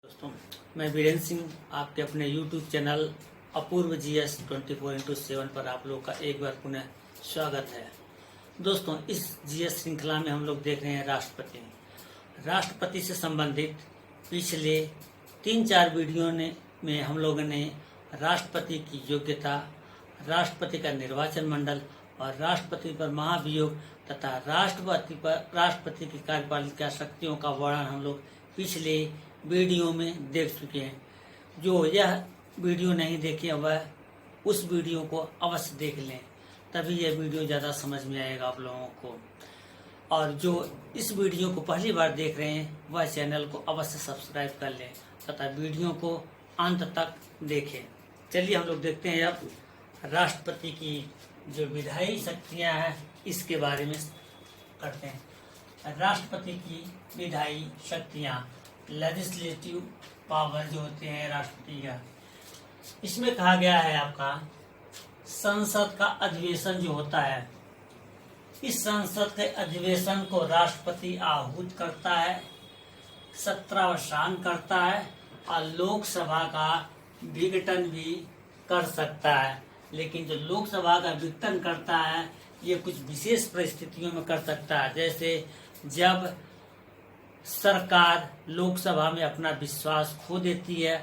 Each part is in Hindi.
दोस्तों, मैं वीरेंद्र सिंह आपके अपने YouTube चैनल अपूर्व GS 24x7 पर आप लोग का एक बार पुनः स्वागत है। दोस्तों, इस GS श्रृंखला में हम लोग देख रहे हैं राष्ट्रपति से संबंधित पिछले 3-4 वीडियो में हम लोगों ने राष्ट्रपति की योग्यता, राष्ट्रपति का निर्वाचन मंडल और राष्ट्रपति पर महाभियोग तथा राष्ट्रपति की कार्यपालिका शक्तियों का वर्णन हम लोग पिछले वीडियो में देख चुके हैं। जो यह वीडियो नहीं देखे वह उस वीडियो को अवश्य देख लें, तभी यह वीडियो ज़्यादा समझ में आएगा आप लोगों को। और जो इस वीडियो को पहली बार देख रहे हैं वह चैनल को अवश्य सब्सक्राइब कर लें तथा वीडियो को अंत तक देखें। चलिए हम लोग देखते हैं अब राष्ट्रपति की जो विधायी शक्तियां हैं इसके बारे में करते हैं। राष्ट्रपति की विधायी शक्तियां, लेजिस्लेटिव पावर जो होते हैं राष्ट्रपति का, इसमें कहा गया है आपका संसद का अधिवेशन जो होता है, इस संसद के अधिवेशन को राष्ट्रपति आहूत करता है, सत्रावसान करता है और लोकसभा का विघटन भी कर सकता है। लेकिन जो लोकसभा का विघटन करता है ये कुछ विशेष परिस्थितियों में कर सकता है, जैसे जब सरकार लोकसभा में अपना विश्वास खो देती है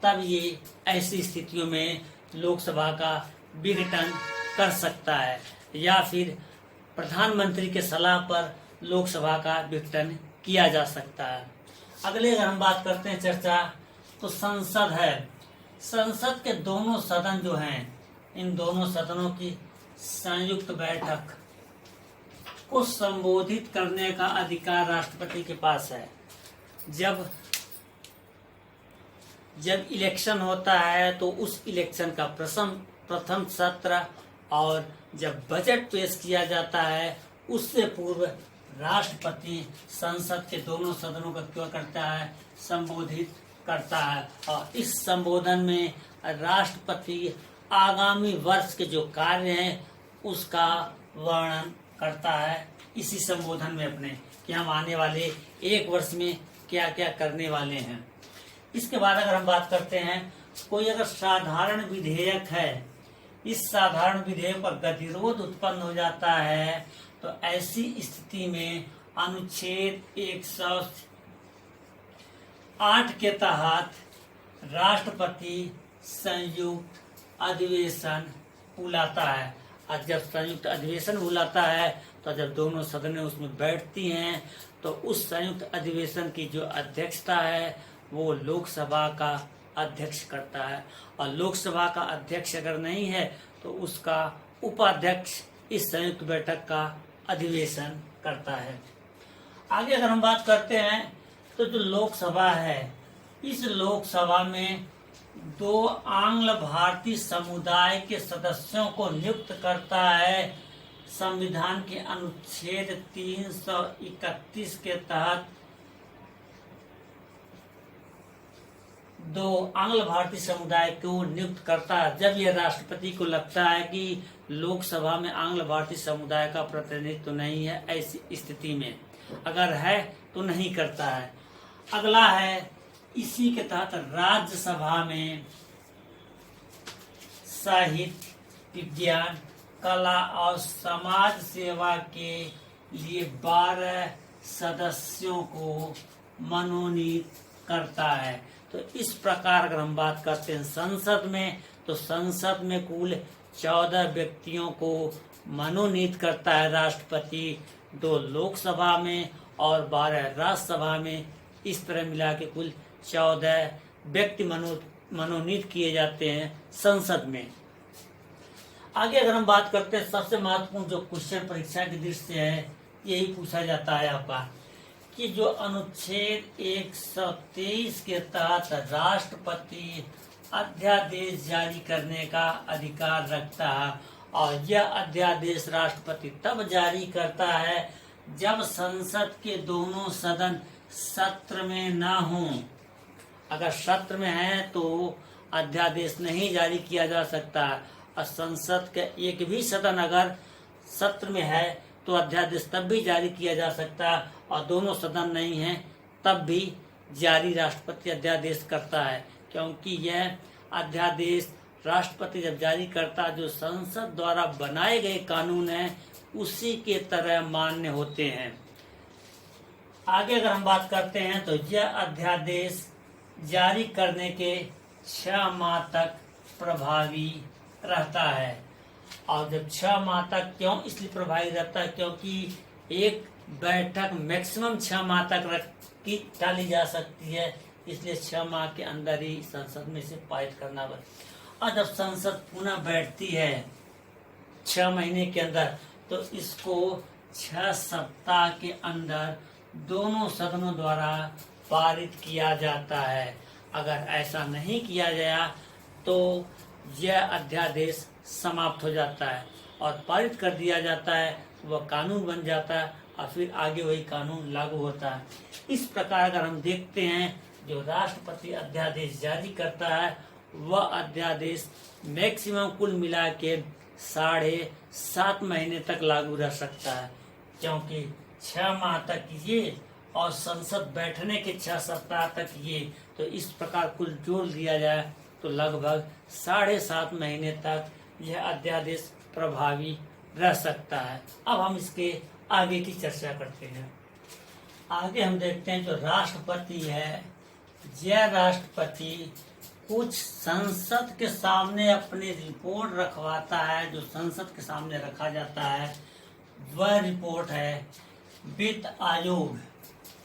तब ये ऐसी स्थितियों में लोकसभा का विघटन कर सकता है, या फिर प्रधानमंत्री के सलाह पर लोकसभा का विघटन किया जा सकता है। अगले अगर हम बात करते हैं चर्चा, तो संसद है। संसद के दोनों सदन जो हैं, इन दोनों सदनों की संयुक्त बैठक को संबोधित करने का अधिकार राष्ट्रपति के पास है। जब इलेक्शन होता है तो उस इलेक्शन का प्रथम सत्र और जब बजट पेश किया जाता है उससे पूर्व राष्ट्रपति संसद के दोनों सदनों का क्या करता है, संबोधित करता है। और इस संबोधन में राष्ट्रपति आगामी वर्ष के जो कार्य हैं उसका वर्णन करता है इसी संबोधन में अपने, कि हम आने वाले एक वर्ष में क्या क्या करने वाले हैं। इसके बाद अगर हम बात करते हैं, कोई अगर साधारण विधेयक है, इस साधारण विधेयक पर गतिरोध उत्पन्न हो जाता है तो ऐसी स्थिति में अनुच्छेद 108 के तहत राष्ट्रपति संयुक्त अधिवेशन बुलाता है। और जब संयुक्त अधिवेशन बुलाता है तो जब दोनों सदनें उसमें बैठती हैं तो उस संयुक्त अधिवेशन की जो अध्यक्षता है वो लोकसभा का अध्यक्ष करता है, और लोकसभा का अध्यक्ष अगर नहीं है तो उसका उपाध्यक्ष इस संयुक्त बैठक का अधिवेशन करता है। आगे अगर हम बात करते हैं तो जो लोकसभा है, इस लोकसभा में 2 आंग्ल भारतीय समुदाय के सदस्यों को नियुक्त करता है संविधान के अनुच्छेद 331 के तहत। 2 आंग्ल भारतीय समुदाय को नियुक्त करता है जब यह राष्ट्रपति को लगता है कि लोकसभा में आंग्ल भारतीय समुदाय का प्रतिनिधित्व तो नहीं है। ऐसी स्थिति में अगर है तो नहीं करता है। अगला है, इसी के तहत राज्यसभा में साहित्य, विज्ञान, कला और समाज सेवा के लिए 12 सदस्यों को मनोनीत करता है। तो इस प्रकार अगर हम बात करते हैं संसद में, तो संसद में कुल 14 व्यक्तियों को मनोनीत करता है राष्ट्रपति, 2 लोकसभा में और 12 राज्यसभा में। इस तरह मिला के कुल 14 व्यक्ति मनोनीत किए जाते हैं संसद में। आगे अगर हम बात करते हैं, सबसे महत्वपूर्ण जो क्वेश्चन परीक्षा की दृष्टि से है, यही पूछा जाता है आपका कि जो अनुच्छेद 123 के तहत राष्ट्रपति अध्यादेश जारी करने का अधिकार रखता है, और यह अध्यादेश राष्ट्रपति तब जारी करता है जब संसद के दोनों सदन सत्र में न हों। अगर सत्र में है तो अध्यादेश नहीं जारी किया जा सकता, और संसद के एक भी सदन अगर सत्र में है तो अध्यादेश तब भी जारी किया जा सकता है, और दोनों सदन नहीं है तब भी जारी राष्ट्रपति अध्यादेश करता है, क्योंकि यह अध्यादेश राष्ट्रपति जब जारी करता है जो संसद द्वारा बनाए गए कानून हैं उसी के तरह मान्य होते हैं। आगे अगर हम बात करते हैं तो यह अध्यादेश जारी करने के 6 माह तक प्रभावी रहता है। और जब 6 माह तक क्यों इसलिए प्रभावी रहता है, क्योंकि एक बैठक मैक्सिमम 6 माह तक टाली जा सकती है, इसलिए 6 माह के अंदर ही संसद में से पारित करना पड़ता। और जब संसद पुनः बैठती है 6 महीने के अंदर, तो इसको 6 सप्ताह के अंदर दोनों सदनों द्वारा पारित किया जाता है। अगर ऐसा नहीं किया गया तो यह अध्यादेश समाप्त हो जाता है और पारित कर दिया जाता है, वह कानून बन जाता है और फिर आगे वही कानून लागू होता है। इस प्रकार अगर हम देखते हैं जो राष्ट्रपति अध्यादेश जारी करता है वह अध्यादेश मैक्सिमम कुल मिला के 7.5 महीने तक लागू रह सकता है, क्योंकि 6 माह तक ये और संसद बैठने के 6 सप्ताह तक ये, तो इस प्रकार कुल जोड़ दिया जाए तो लगभग 7.5 महीने तक यह अध्यादेश प्रभावी रह सकता है। अब हम इसके आगे की चर्चा करते हैं। आगे हम देखते हैं जो राष्ट्रपति है, यह राष्ट्रपति कुछ संसद के सामने अपनी रिपोर्ट रखवाता है। जो संसद के सामने रखा जाता है वह रिपोर्ट है वित्त आयोग।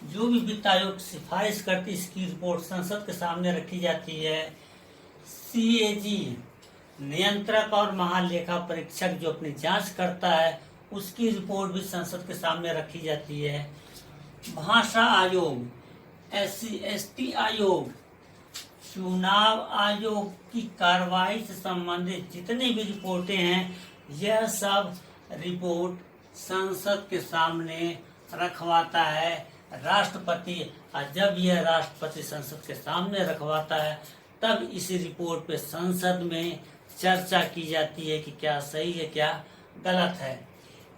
जो भी वित्त आयोग सिफारिश करती इसकी रिपोर्ट संसद के सामने रखी जाती है। CAG नियंत्रक और महालेखा परीक्षक जो अपनी जांच करता है उसकी रिपोर्ट भी संसद के सामने रखी जाती है। भाषा आयोग, SC/ST आयोग, चुनाव आयोग की कार्रवाई से संबंधित जितनी भी रिपोर्टें हैं यह सब रिपोर्ट संसद के सामने रखवाता है राष्ट्रपति। और जब यह राष्ट्रपति संसद के सामने रखवाता है तब इस रिपोर्ट पे संसद में चर्चा की जाती है कि क्या सही है क्या गलत है।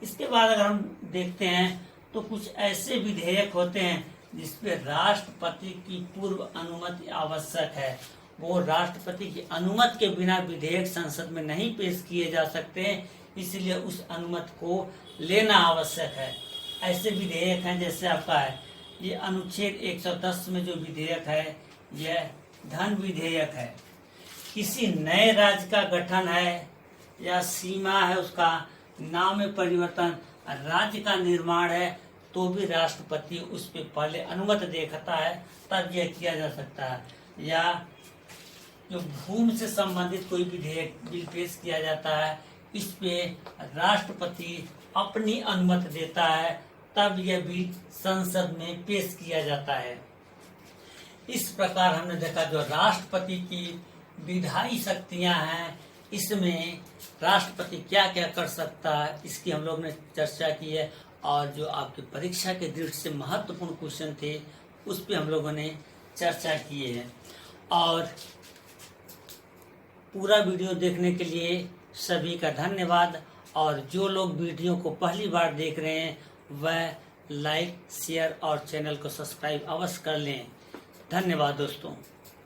इसके बाद अगर हम देखते हैं तो कुछ ऐसे विधेयक होते हैं जिसपे राष्ट्रपति की पूर्व अनुमति आवश्यक है। वो राष्ट्रपति की अनुमति के बिना विधेयक संसद में नहीं पेश किए जा सकते, इसलिए उस अनुमति को लेना आवश्यक है। ऐसे विधेयक हैं जैसे आपका है ये अनुच्छेद 110 में जो विधेयक है यह धन विधेयक है। किसी नए राज्य का गठन है या सीमा है, उसका नाम में परिवर्तन, राज्य का निर्माण है, तो भी राष्ट्रपति उस पे पहले अनुमति देखता है तब यह किया जा सकता है। या जो भूमि से संबंधित कोई विधेयक बिल पेश किया जाता है इस पे राष्ट्रपति अपनी अनुमति देता है तब यह बिल संसद में पेश किया जाता है। इस प्रकार हमने देखा जो राष्ट्रपति की विधायी शक्तियां हैं इसमें राष्ट्रपति क्या क्या कर सकता है इसकी हम लोग ने चर्चा की है। और जो आपकी परीक्षा के दृष्टि से महत्वपूर्ण क्वेश्चन थे उस पे हम लोगों ने चर्चा की है। और पूरा वीडियो देखने के लिए सभी का धन्यवाद। और जो लोग वीडियो को पहली बार देख रहे हैं वह लाइक, शेयर और चैनल को सब्सक्राइब अवश्य कर लें। धन्यवाद दोस्तों।